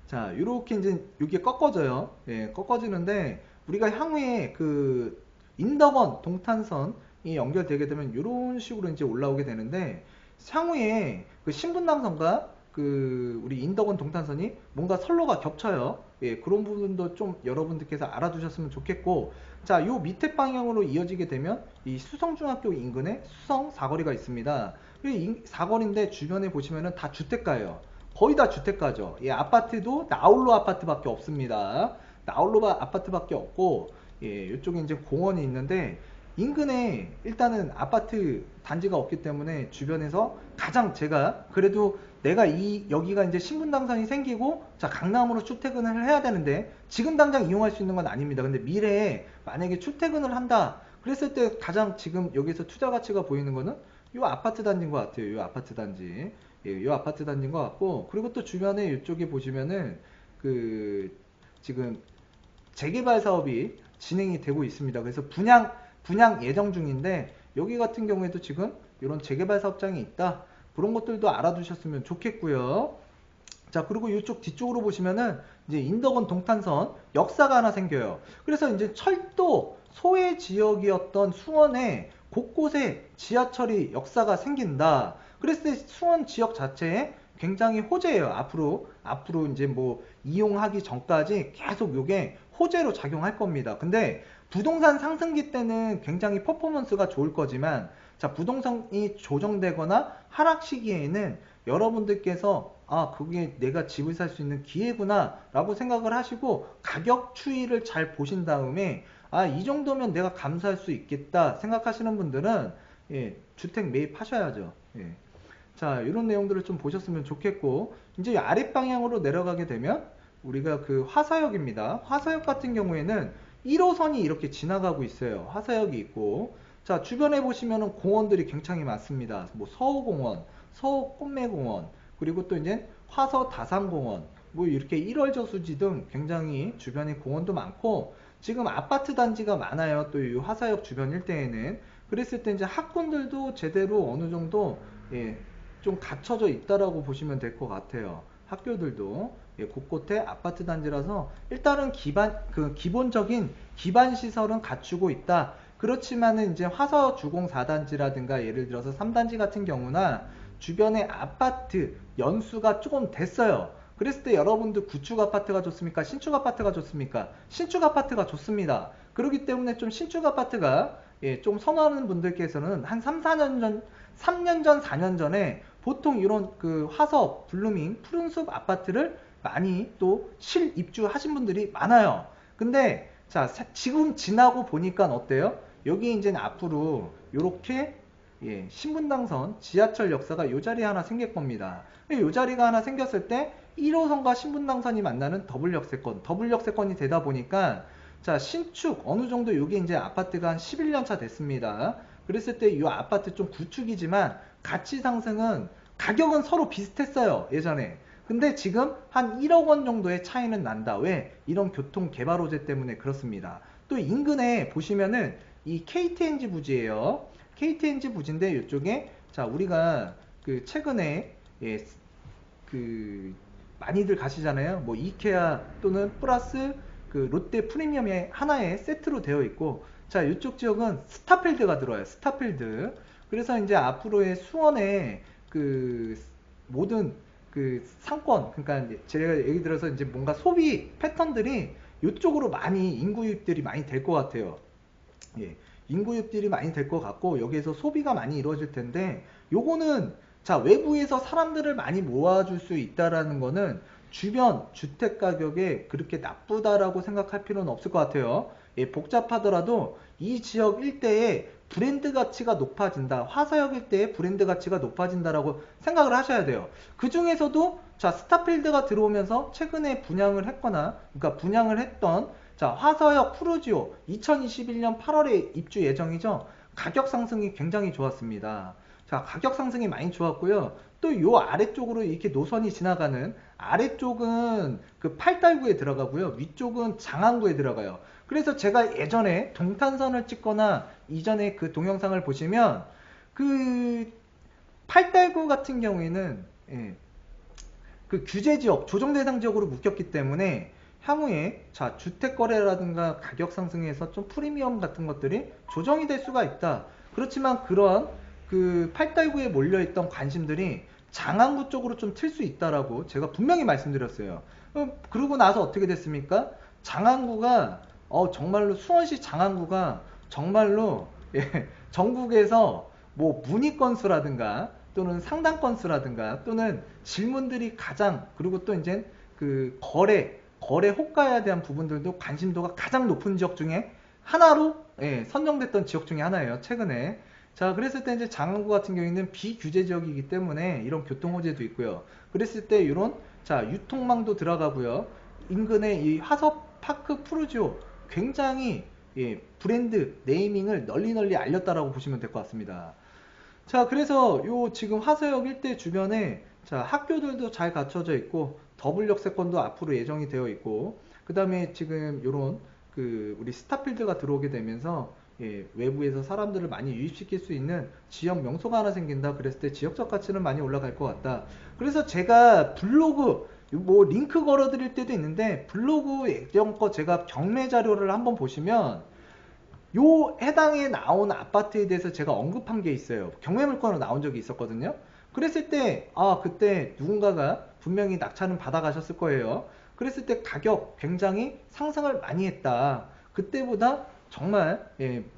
자, 요렇게 이제 여기에 꺾어져요. 예, 꺾어지는데 우리가 향후에 그 인덕원 동탄선이 연결되게 되면 이런 식으로 이제 올라오게 되는데 향후에 그 신분당선과 그 우리 인덕원 동탄선이 뭔가 선로가 겹쳐요. 예, 그런 부분도 좀 여러분들께서 알아두셨으면 좋겠고 자, 요 밑에 방향으로 이어지게 되면 이 수성중학교 인근에 수성 사거리가 있습니다. 이 사거리인데 주변에 보시면은 다 주택가예요. 거의 다 주택가죠. 예, 아파트도 나홀로 아파트밖에 없습니다. 나홀로 아파트밖에 없고 예, 이쪽에 이제 공원이 있는데 인근에 일단은 아파트 단지가 없기 때문에 주변에서 가장 제가 그래도 내가 여기가 이제 신분당선이 생기고 자 강남으로 출퇴근을 해야 되는데 지금 당장 이용할 수 있는 건 아닙니다. 근데 미래에 만약에 출퇴근을 한다 그랬을 때 가장 지금 여기서 투자 가치가 보이는 거는 이 아파트 단지인 것 같아요. 이 아파트 단지. 예, 이 아파트 단지인 것 같고, 그리고 또 주변에 이쪽에 보시면은 그 지금 재개발 사업이 진행이 되고 있습니다. 그래서 분양 예정 중인데, 여기 같은 경우에도 지금 이런 재개발 사업장이 있다. 그런 것들도 알아두셨으면 좋겠고요. 자, 그리고 이쪽 뒤쪽으로 보시면은 이제 인덕원 동탄선 역사가 하나 생겨요. 그래서 이제 철도 소외 지역이었던 수원에 곳곳에 지하철이 역사가 생긴다. 그랬을 때 수원 지역 자체에 굉장히 호재예요. 앞으로 이제 뭐 이용하기 전까지 계속 요게 호재로 작용할 겁니다. 근데 부동산 상승기 때는 굉장히 퍼포먼스가 좋을 거지만, 자, 부동산이 조정되거나 하락 시기에는 여러분들께서 그게 내가 집을 살 수 있는 기회구나 라고 생각을 하시고 가격 추이를 잘 보신 다음에 이 정도면 내가 감수할 수 있겠다 생각하시는 분들은, 예, 주택 매입하셔야죠. 예. 자, 이런 내용들을 좀 보셨으면 좋겠고, 이제 아랫 방향으로 내려가게 되면 우리가 그 화사역입니다. 화사역 같은 경우에는 1호선이 이렇게 지나가고 있어요. 화사역이 있고, 자, 주변에 보시면은 공원들이 굉장히 많습니다. 뭐 서호공원, 서호꽃매공원, 그리고 또 이제 화서 다산공원, 뭐 이렇게 1월 저수지 등 굉장히 주변에 공원도 많고, 지금 아파트 단지가 많아요. 또 이 화사역 주변 일대에는. 그랬을 때 이제 학군들도 제대로 어느 정도, 예, 좀 갖춰져 있다라고 보시면 될 것 같아요. 학교들도, 예, 곳곳에 아파트 단지라서 일단은 기본적인 기반 시설은 갖추고 있다. 그렇지만은 이제 화서 주공 4단지라든가 예를 들어서 3단지 같은 경우나 주변에 아파트 연수가 조금 됐어요. 그랬을 때 여러분들 구축 아파트가 좋습니까? 신축 아파트가 좋습니까? 신축 아파트가 좋습니다. 그렇기 때문에 좀 신축 아파트가, 예, 좀 선호하는 분들께서는 한 3, 4년 전, 3년 전, 4년 전에 보통 이런 그 화서, 블루밍, 푸른숲 아파트를 많이 또 실입주하신 분들이 많아요. 근데 자, 지금 지나고 보니까 어때요? 여기 이제는 앞으로 이렇게, 예, 신분당선 지하철 역사가 이 자리에 하나 생길 겁니다. 이 자리가 하나 생겼을 때 1호선과 신분당선이 만나는 더블 역세권이 되다 보니까, 자, 신축 어느 정도 여기 이제 아파트가 한 11년 차 됐습니다. 그랬을 때 이 아파트 좀 구축이지만 가치 상승은, 가격은 서로 비슷했어요, 예전에. 근데 지금 한 1억 원 정도의 차이는 난다. 왜? 이런 교통 개발 호재 때문에 그렇습니다. 또 인근에 보시면은 이 KTNG 부지예요. KTNG 부지인데 이쪽에, 자, 우리가 그 최근에, 예, 그 많이들 가시잖아요. 뭐 이케아 또는 플러스 그 롯데 프리미엄의 하나의 세트로 되어 있고, 자, 이쪽 지역은 스타필드가 들어와요. 스타필드. 그래서 이제 앞으로의 수원에 그 모든 그 상권, 그러니까 이제 제가 예를 들어서 이제 뭔가 소비 패턴들이 이쪽으로 많이 인구 유입들이 많이 될 것 같아요. 예, 인구 유입들이 많이 될 것 같고, 여기에서 소비가 많이 이루어질 텐데, 요거는, 자, 외부에서 사람들을 많이 모아줄 수 있다라는 거는 주변 주택 가격에 그렇게 나쁘다라고 생각할 필요는 없을 것 같아요. 예, 복잡하더라도 이 지역 일대에 브랜드 가치가 높아진다. 화사역 일대에 브랜드 가치가 높아진다라고 생각을 하셔야 돼요. 그 중에서도, 자, 스타필드가 들어오면서 최근에 분양을 했거나, 그러니까 분양을 했던, 자, 화서역 푸르지오 2021년 8월에 입주 예정이죠. 가격 상승이 굉장히 좋았습니다. 자, 가격 상승이 많이 좋았고요. 또 요 아래쪽으로 이렇게 노선이 지나가는, 아래쪽은 그 팔달구에 들어가고요. 위쪽은 장안구에 들어가요. 그래서 제가 예전에 동탄선을 찍거나 이전에 그 동영상을 보시면 그 팔달구 같은 경우에는, 예, 그 규제지역, 조정대상 지역으로 묶였기 때문에 향후에, 자, 주택거래라든가 가격 상승에서 좀 프리미엄 같은 것들이 조정이 될 수가 있다. 그렇지만 그런 그 팔달구에 몰려있던 관심들이 장안구 쪽으로 좀 튈 수 있다라고 제가 분명히 말씀드렸어요. 그러고 나서 어떻게 됐습니까? 장안구가, 정말로 수원시 장안구가 정말로, 예, 전국에서 뭐 문의 건수라든가 또는 상담 건수라든가 또는 질문들이 가장, 그리고 또 이제 그 거래 호가에 대한 부분들도 관심도가 가장 높은 지역 중에 하나로, 예, 선정됐던 지역 중에 하나예요, 최근에. 자, 그랬을 때 이제 장안구 같은 경우에는 비규제 지역이기 때문에 이런 교통 호재도 있고요. 그랬을 때 이런, 자, 유통망도 들어가고요. 인근에 이 화서파크 푸르지오 굉장히, 예, 브랜드 네이밍을 널리 알렸다라고 보시면 될 것 같습니다. 자, 그래서 요 지금 화서역 일대 주변에 자, 학교들도 잘 갖춰져 있고 더블 역세권도 앞으로 예정이 되어 있고 그다음에 지금 요런 그 우리 스타필드가 들어오게 되면서 예, 외부에서 사람들을 많이 유입시킬 수 있는 지역 명소가 하나 생긴다. 그랬을 때 지역적 가치는 많이 올라갈 것 같다. 그래서 제가 블로그 뭐 링크 걸어 드릴 때도 있는데 블로그 예전 거 제가 경매 자료를 한번 보시면 요 해당에 나온 아파트에 대해서 제가 언급한 게 있어요. 경매물건으로 나온 적이 있었거든요. 그랬을 때, 아, 그때 누군가가 분명히 낙찰은 받아가셨을 거예요. 그랬을 때 가격 굉장히 상승을 많이 했다. 그때보다 정말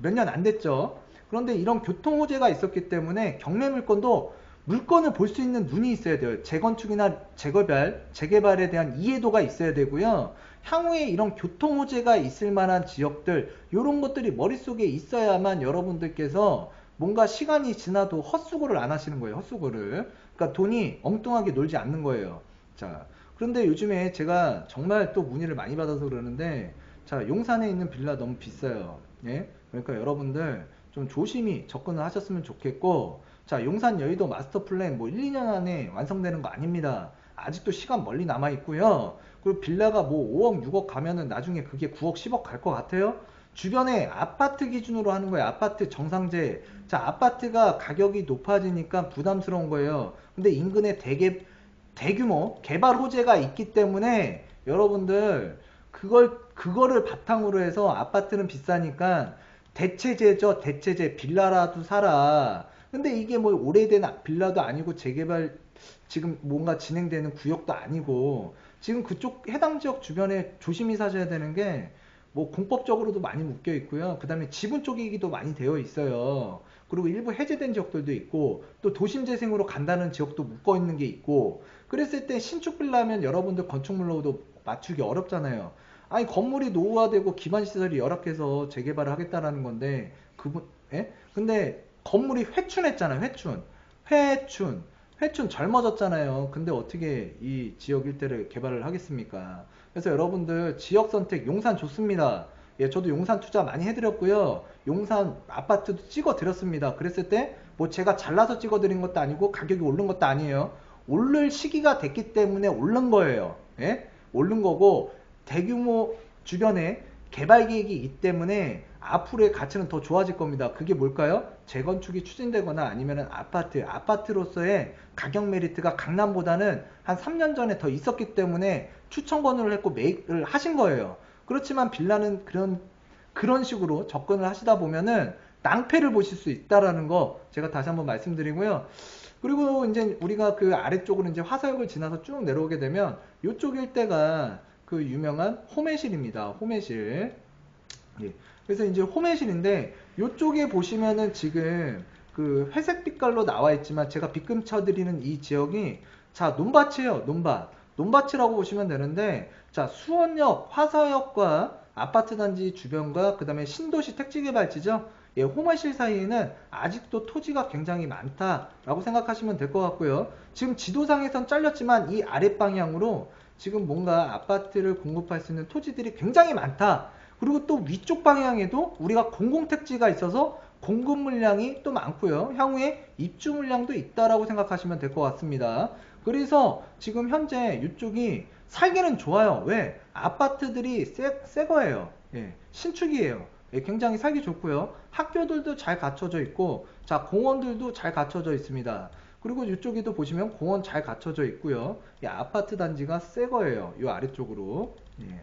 몇 년 안 됐죠. 그런데 이런 교통 호재가 있었기 때문에 경매물건도 물건을 볼 수 있는 눈이 있어야 돼요. 재건축이나 재개발에 대한 이해도가 있어야 되고요. 향후에 이런 교통 호재가 있을 만한 지역들, 이런 것들이 머릿속에 있어야만 여러분들께서 뭔가 시간이 지나도 헛수고를 안 하시는 거예요. 헛수고를. 그러니까 돈이 엉뚱하게 놀지 않는 거예요. 자, 그런데 요즘에 제가 정말 또 문의를 많이 받아서 그러는데, 자, 용산에 있는 빌라 너무 비싸요. 예? 그러니까 여러분들 좀 조심히 접근을 하셨으면 좋겠고, 자, 용산 여의도 마스터 플랜 뭐 1, 2년 안에 완성되는 거 아닙니다. 아직도 시간 멀리 남아 있고요. 그리고 빌라가 뭐 5억, 6억 가면은 나중에 그게 9억, 10억 갈 것 같아요? 주변에 아파트 기준으로 하는 거예요. 아파트 정상제. 자, 아파트가 가격이 높아지니까 부담스러운 거예요. 근데 인근에 대규모 개발 호재가 있기 때문에 여러분들 그거를 바탕으로 해서 아파트는 비싸니까 대체제죠. 대체제. 빌라라도 사라. 근데 이게 뭐 오래된 빌라도 아니고 재개발 지금 뭔가 진행되는 구역도 아니고 지금 그쪽 해당 지역 주변에 조심히 사셔야 되는 게 뭐 공법적으로도 많이 묶여 있고요. 그 다음에 지분 쪼개기도 많이 되어 있어요. 그리고 일부 해제된 지역들도 있고 또 도심 재생으로 간다는 지역도 묶어 있는 게 있고 그랬을 때 신축 빌라면 여러분들 건축물로도 맞추기 어렵잖아요. 아니 건물이 노후화되고 기반 시설이 열악해서 재개발을 하겠다라는 건데 그분 예? 근데 건물이 회춘했잖아요. 회춘 젊어졌잖아요. 근데 어떻게 이 지역 일대를 개발을 하겠습니까? 그래서 여러분들 지역 선택 용산 좋습니다. 예, 저도 용산 투자 많이 해드렸고요. 용산 아파트도 찍어 드렸습니다. 그랬을 때 뭐 제가 잘라서 찍어 드린 것도 아니고 가격이 오른 것도 아니에요. 오를 시기가 됐기 때문에 오른 거예요. 예? 오른 거고 대규모 주변에 개발 계획이 있기 때문에 앞으로의 가치는 더 좋아질 겁니다. 그게 뭘까요? 재건축이 추진되거나 아니면 아파트로서의 가격 메리트가 강남보다는 한 3년 전에 더 있었기 때문에 추천 권유를 했고 매입을 하신 거예요. 그렇지만 빌라는 그런 식으로 접근을 하시다 보면은 낭패를 보실 수 있다라는 거 제가 다시 한번 말씀드리고요. 그리고 이제 우리가 그 아래쪽으로 이제 화서역을 지나서 쭉 내려오게 되면 이쪽 일대가 그 유명한 호매실입니다. 호매실. 예. 그래서 이제 호매실인데 이쪽에 보시면은 지금 그 회색 빛깔로 나와 있지만 제가 빗금 쳐드리는 이 지역이 자 논밭이에요. 논밭이라고 보시면 되는데 자 수원역 화서역과 아파트 단지 주변과 그 다음에 신도시 택지개발지죠. 예, 호매실 사이에는 아직도 토지가 굉장히 많다라고 생각하시면 될 것 같고요. 지금 지도상에선 잘렸지만 이 아랫방향으로 지금 뭔가 아파트를 공급할 수 있는 토지들이 굉장히 많다. 그리고 또 위쪽 방향에도 우리가 공공택지가 있어서 공급 물량이 또 많고요. 향후에 입주 물량도 있다라고 생각하시면 될 것 같습니다. 그래서 지금 현재 이쪽이 살기는 좋아요. 왜? 아파트들이 새 거예요. 예, 신축이에요. 예, 굉장히 살기 좋고요. 학교들도 잘 갖춰져 있고, 자, 공원들도 잘 갖춰져 있습니다. 그리고 이쪽에도 보시면 공원 잘 갖춰져 있고요. 이 아파트 단지가 새 거예요. 이 아래쪽으로. 예.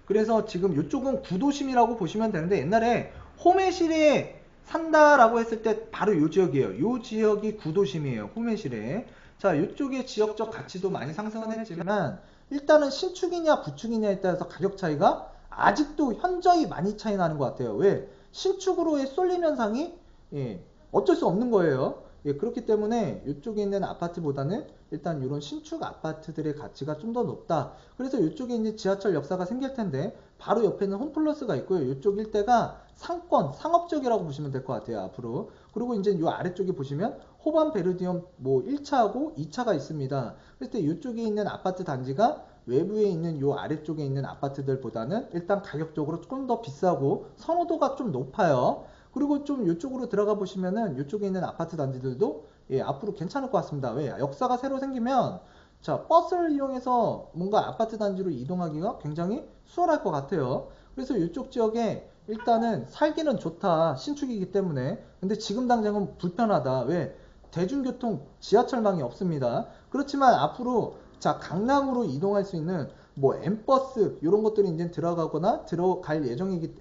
그래서 지금 이쪽은 구도심이라고 보시면 되는데 옛날에 호매실에 산다라고 했을 때 바로 이 지역이에요. 이 지역이 구도심이에요. 호매실에. 자, 이쪽의 지역적 가치도 많이 상승은 했지만 일단은 신축이냐 구축이냐에 따라서 가격 차이가 아직도 현저히 많이 차이 나는 것 같아요. 왜? 신축으로의 쏠림 현상이 예, 어쩔 수 없는 거예요. 예, 그렇기 때문에 이쪽에 있는 아파트보다는 일단 이런 신축 아파트들의 가치가 좀 더 높다. 그래서 이쪽에 이제 지하철 역사가 생길 텐데 바로 옆에는 홈플러스가 있고요. 이쪽 일대가 상권, 상업적이라고 보시면 될 것 같아요. 앞으로. 그리고 이제 이 아래쪽에 보시면 호반 베르디움 뭐 1차하고 2차가 있습니다. 그래서 이쪽에 있는 아파트 단지가 외부에 있는 요 아래쪽에 있는 아파트들보다는 일단 가격적으로 조금 더 비싸고 선호도가 좀 높아요. 그리고 좀 이쪽으로 들어가 보시면은 이쪽에 있는 아파트 단지들도 예, 앞으로 괜찮을 것 같습니다. 왜? 역사가 새로 생기면 자, 버스를 이용해서 뭔가 아파트 단지로 이동하기가 굉장히 수월할 것 같아요. 그래서 이쪽 지역에 일단은 살기는 좋다. 신축이기 때문에. 근데 지금 당장은 불편하다. 왜? 대중교통 지하철망이 없습니다. 그렇지만 앞으로 자, 강남으로 이동할 수 있는 뭐 M버스 이런 것들이 이제 들어가거나 들어갈 예정이기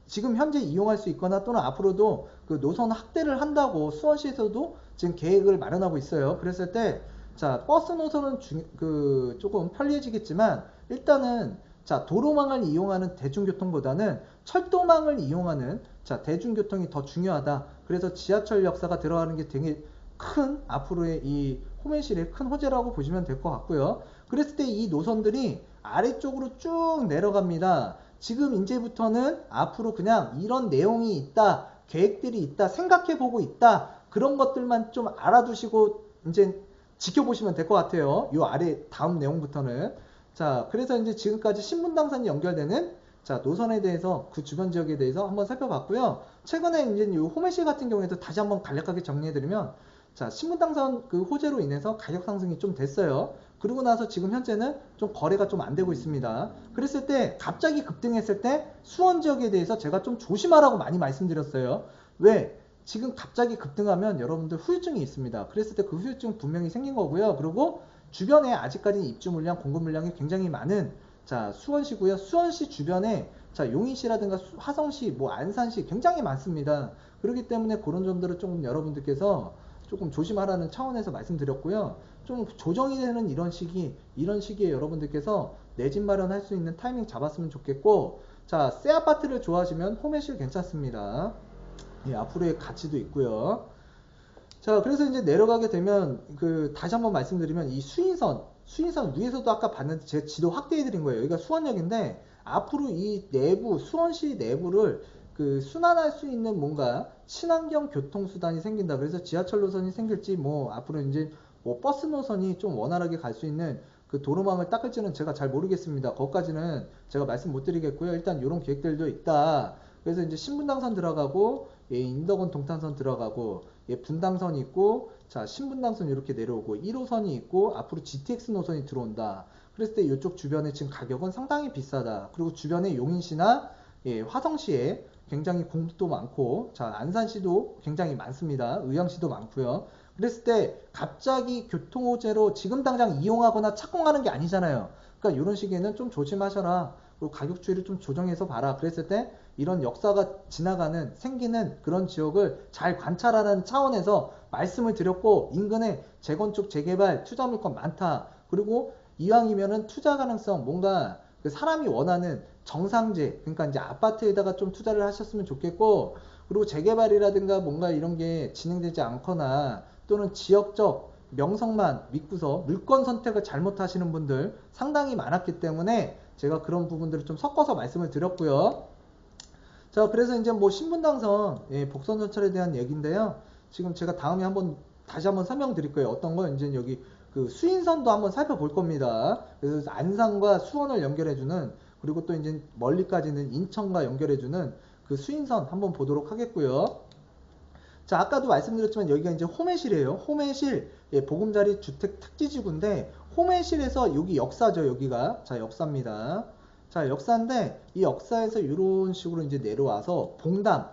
지금 현재 이용할 수 있거나 또는 앞으로도 그 노선 확대를 한다고 수원시에서도 지금 계획을 마련하고 있어요. 그랬을 때 자, 버스 노선은 조금 편리해지겠지만 일단은 자, 도로망을 이용하는 대중교통보다는 철도망을 이용하는 자, 대중교통이 더 중요하다. 그래서 지하철 역사가 들어가는 게 되게 큰 앞으로의 이 호매실의 큰 호재라고 보시면 될 것 같고요. 그랬을 때 이 노선들이 아래쪽으로 쭉 내려갑니다. 지금 이제부터는 앞으로 그냥 이런 내용이 있다, 계획들이 있다, 생각해보고 있다, 그런 것들만 좀 알아두시고 이제 지켜보시면 될 것 같아요. 요 아래 다음 내용부터는. 자, 그래서 이제 지금까지 신분당선이 연결되는 자, 노선에 대해서 그 주변 지역에 대해서 한번 살펴봤고요. 최근에 이제 요 호매실 같은 경우에도 다시 한번 간략하게 정리해드리면 자, 신분당선 그 호재로 인해서 가격 상승이 좀 됐어요. 그러고 나서 지금 현재는 좀 거래가 좀 안 되고 있습니다. 그랬을 때 갑자기 급등했을 때 수원 지역에 대해서 제가 좀 조심하라고 많이 말씀드렸어요. 왜? 지금 갑자기 급등하면 여러분들 후유증이 있습니다. 그랬을 때 그 후유증 분명히 생긴 거고요. 그리고 주변에 아직까지 입주 물량, 공급 물량이 굉장히 많은 자, 수원시고요. 수원시 주변에 자, 용인시라든가 화성시, 뭐 안산시 굉장히 많습니다. 그렇기 때문에 그런 점들을 조금 여러분들께서 조금 조심하라는 차원에서 말씀드렸고요. 좀 조정이 되는 이런 시기에 여러분들께서 내 집 마련할 수 있는 타이밍 잡았으면 좋겠고, 자, 새 아파트를 좋아하시면 홈매실 괜찮습니다. 예, 앞으로의 가치도 있고요. 자, 그래서 이제 내려가게 되면 다시 한번 말씀드리면 이 수인선 위에서도 아까 봤는데 제 지도 확대해 드린 거예요. 여기가 수원역인데 앞으로 이 내부 수원시 내부를 순환할 수 있는 뭔가 친환경 교통수단이 생긴다. 그래서 지하철 노선이 생길지 뭐 앞으로 이제 뭐 버스 노선이 좀 원활하게 갈 수 있는 그 도로망을 닦을지는 제가 잘 모르겠습니다. 거기까지는 제가 말씀 못 드리겠고요. 일단 이런 계획들도 있다. 그래서 이제 신분당선 들어가고 예, 인덕원 동탄선 들어가고 예, 분당선이 있고 자, 신분당선 이렇게 내려오고 1호선이 있고 앞으로 GTX 노선이 들어온다. 그랬을 때 이쪽 주변에 지금 가격은 상당히 비싸다. 그리고 주변에 용인시나 예, 화성시에 굉장히 공급도 많고 자, 안산시도 굉장히 많습니다. 의왕시도 많고요. 그랬을 때 갑자기 교통호재로 지금 당장 이용하거나 착공하는 게 아니잖아요. 그러니까 이런 시기에는 좀 조심하셔라. 그리고 가격 추이를 좀 조정해서 봐라. 그랬을 때 이런 역사가 지나가는 생기는 그런 지역을 잘 관찰하라는 차원에서 말씀을 드렸고, 인근에 재건축 재개발 투자 물건 많다. 그리고 이왕이면은 투자 가능성 뭔가 그 사람이 원하는 정상재, 그러니까 이제 아파트에다가 좀 투자를 하셨으면 좋겠고, 그리고 재개발이라든가 뭔가 이런 게 진행되지 않거나 또는 지역적 명성만 믿고서 물건 선택을 잘못하시는 분들 상당히 많았기 때문에 제가 그런 부분들을 좀 섞어서 말씀을 드렸고요. 자, 그래서 이제 뭐 신분당선 예, 복선 전철에 대한 얘기인데요. 지금 제가 다음에 다시 한번 설명드릴 거예요. 어떤 거 이제 여기 수인선도 한번 살펴볼 겁니다. 그래서 안산과 수원을 연결해주는 그리고 또 이제 멀리까지는 인천과 연결해주는 그 수인선 한번 보도록 하겠고요. 자, 아까도 말씀드렸지만 여기가 이제 호매실이에요. 호매실 예, 보금자리 주택 특지지구인데 호매실에서 여기 역사죠. 여기가 자, 역사입니다. 자, 역사인데 이 역사에서 이런 식으로 이제 내려와서 봉담,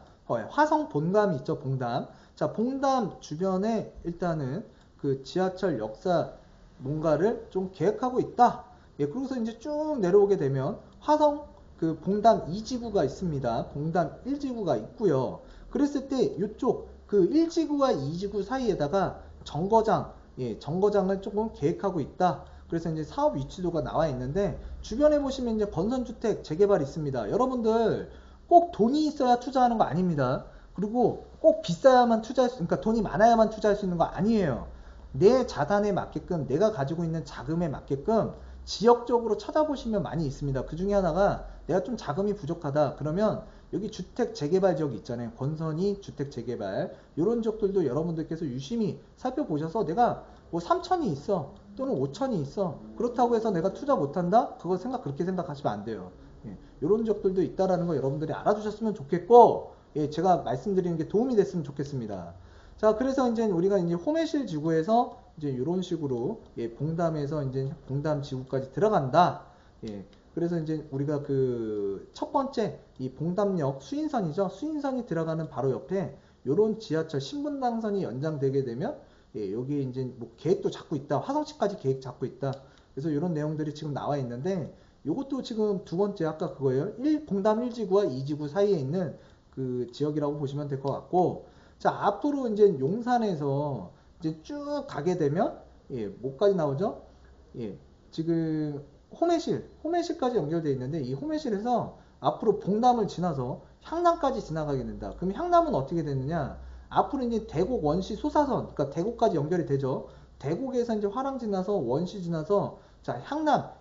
화성 본감이 있죠. 봉담. 자, 봉담 주변에 일단은 그 지하철 역사 뭔가를 좀 계획하고 있다. 예, 그러고서 이제 쭉 내려오게 되면 화성 그 봉담 2지구가 있습니다. 봉담 1지구가 있고요. 그랬을 때 이쪽 그 1지구와 2지구 사이에다가 정거장, 예, 정거장을 조금 계획하고 있다. 그래서 이제 사업 위치도가 나와 있는데 주변에 보시면 이제 건설주택 재개발 있습니다. 여러분들 꼭 돈이 있어야 투자하는 거 아닙니다. 그리고 꼭 비싸야만 그러니까 돈이 많아야만 투자할 수 있는 거 아니에요. 내 자산에 맞게끔 내가 가지고 있는 자금에 맞게끔 지역적으로 찾아보시면 많이 있습니다. 그 중에 하나가 내가 좀 자금이 부족하다. 그러면 여기 주택 재개발 지역 있잖아요. 권선이 주택 재개발 이런 지역들도 여러분들께서 유심히 살펴보셔서 내가 뭐 3천이 있어. 또는 5천이 있어. 그렇다고 해서 내가 투자 못한다? 그거 그렇게 생각하시면 안 돼요. 예, 이런 적들도 있다라는 거 여러분들이 알아두셨으면 좋겠고, 예, 제가 말씀드리는 게 도움이 됐으면 좋겠습니다. 자, 그래서 이제 우리가 이제 호메실 지구에서 이제 이런 식으로, 예, 봉담에서 이제 봉담 지구까지 들어간다. 예, 그래서 이제 우리가 그 첫 번째 이 봉담역 수인선이죠. 수인선이 들어가는 바로 옆에 요런 지하철 신분당선이 연장되게 되면, 예, 여기에 이제 뭐 계획도 잡고 있다. 화성시까지 계획 잡고 있다. 그래서 이런 내용들이 지금 나와 있는데, 요것도 지금 두 번째 아까 그거예요. 봉담 1지구와 2지구 사이에 있는 그 지역이라고 보시면 될 것 같고, 자, 앞으로 이제 용산에서 이제 쭉 가게 되면, 예, 뭐까지 나오죠? 예, 지금 호메실까지 연결되어 있는데, 이 호메실에서 앞으로 봉담을 지나서 향남까지 지나가게 된다. 그럼 향남은 어떻게 되느냐? 앞으로 이제 대곡 원시 소사선, 그러니까 대곡까지 연결이 되죠. 대곡에서 이제 화랑 지나서 원시 지나서 자,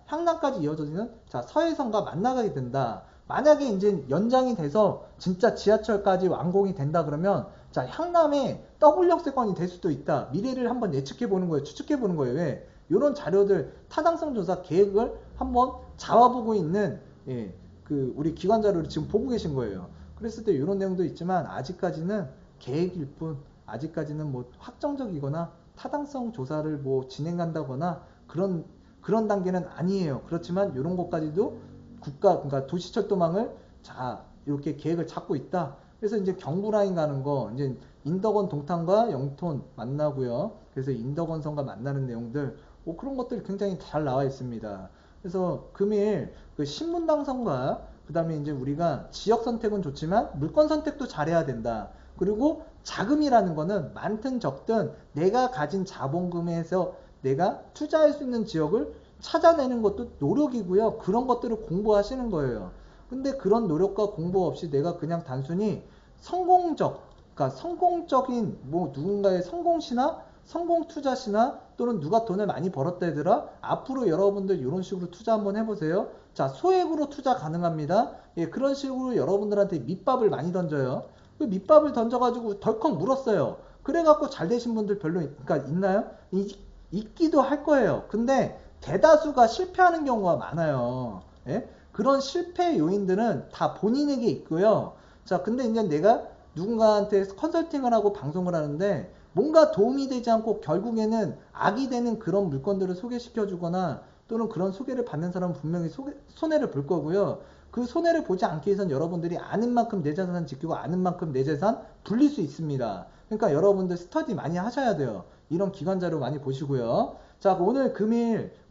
향남까지 이어져지는 자, 서해선과 만나게 된다. 만약에 이제 연장이 돼서 진짜 지하철까지 완공이 된다 그러면 자, 향남에 더블 역세권이 될 수도 있다. 미래를 한번 예측해 보는 거예요. 추측해 보는 거예요. 왜? 이런 자료들 타당성 조사 계획을 한번 잡아보고 있는, 예, 그 우리 기관 자료를 지금 보고 계신 거예요. 그랬을 때 이런 내용도 있지만 아직까지는 계획일 뿐, 아직까지는 뭐 확정적이거나 타당성 조사를 뭐 진행한다거나 그런 단계는 아니에요. 그렇지만 이런 것까지도 그러니까 도시철도망을 자, 이렇게 계획을 잡고 있다. 그래서 이제 경부라인 가는 거, 이제 인덕원 동탄과 영톤 만나고요. 그래서 인덕원선과 만나는 내용들, 그런 것들이 굉장히 잘 나와 있습니다. 그래서 금일 그 신분당선과 그 다음에 이제 우리가 지역 선택은 좋지만 물건 선택도 잘해야 된다. 그리고 자금이라는 거는 많든 적든 내가 가진 자본금에서 내가 투자할 수 있는 지역을 찾아내는 것도 노력이고요. 그런 것들을 공부하시는 거예요. 근데 그런 노력과 공부 없이 내가 그냥 단순히 그러니까 성공적인 뭐 누군가의 성공시나 성공 투자시나 또는 누가 돈을 많이 벌었다 얘들아 앞으로 여러분들 이런 식으로 투자 한번 해보세요. 자, 소액으로 투자 가능합니다. 예, 그런 식으로 여러분들한테 밑밥을 많이 던져요. 그 밑밥을 던져가지고 덜컥 물었어요. 그래갖고 잘 되신 분들 별로 그러니까 있나요? 있기도 할 거예요. 근데 대다수가 실패하는 경우가 많아요. 예? 그런 실패 요인들은 다 본인에게 있고요. 자, 근데 이제 내가 누군가한테 컨설팅을 하고 방송을 하는데 뭔가 도움이 되지 않고 결국에는 악이 되는 그런 물건들을 소개시켜 주거나 또는 그런 소개를 받는 사람은 분명히 손해를 볼 거고요. 그 손해를 보지 않기 위해서는 여러분들이 아는 만큼 내 자산 지키고 아는 만큼 내 재산 불릴 수 있습니다. 그러니까 여러분들 스터디 많이 하셔야 돼요. 이런 기관 자료 많이 보시고요. 자, 오늘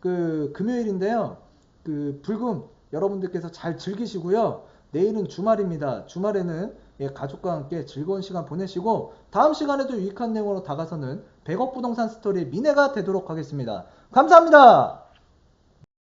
금요일인데요. 그 불금 여러분들께서 잘 즐기시고요. 내일은 주말입니다. 주말에는, 예, 가족과 함께 즐거운 시간 보내시고 다음 시간에도 유익한 내용으로 다가서는 100억 부동산 스토리 미래가 되도록 하겠습니다. 감사합니다.